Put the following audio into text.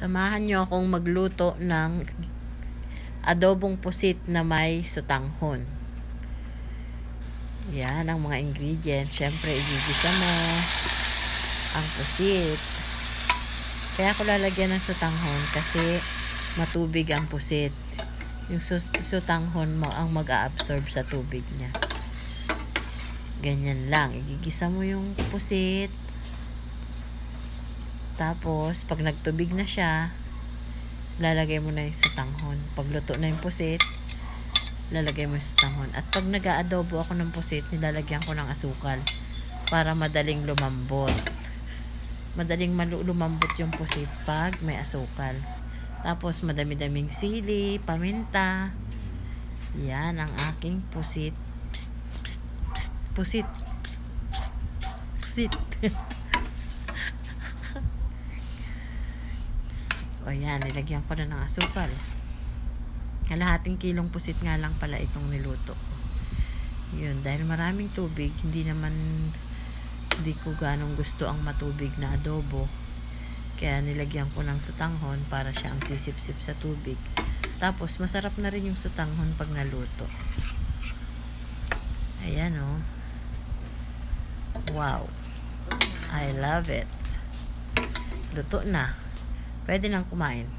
Samahan nyo akong magluto ng adobong pusit na may sutanghon. Yan ang mga ingredients. Siyempre, igigisa mo ang pusit. Kaya ako lalagyan ng sutanghon kasi matubig ang pusit. Yung sutanghon mo ang mag-a-absorb sa tubig niya. Ganyan lang. Igigisa mo yung pusit. Tapos, pag nagtubig na siya, lalagay mo na yung sutanghon. Pag luto na yung pusit, lalagay mo yung sutanghon. At pag nag-aadobo ako ng pusit, nilalagyan ko ng asukal para madaling lumambot. Madaling lumambot yung pusit pag may asukal. Tapos, madami-daming sili, paminta. Yan ang aking pusit. Psst, psst, psst, pusit. Psst, psst, psst, pusit. O yan, nilagyan ko na ng asukal. Kalahating kilong pusit nga lang pala itong niluto. Yun, dahil maraming tubig, hindi ko ganong gusto ang matubig na adobo. Kaya nilagyan ko ng sutanghon para siya ang sisip-sip sa tubig. Tapos, masarap na rin yung sutanghon pag naluto. Ayan o. Wow. I love it. Luto na. Pwede nang kumain.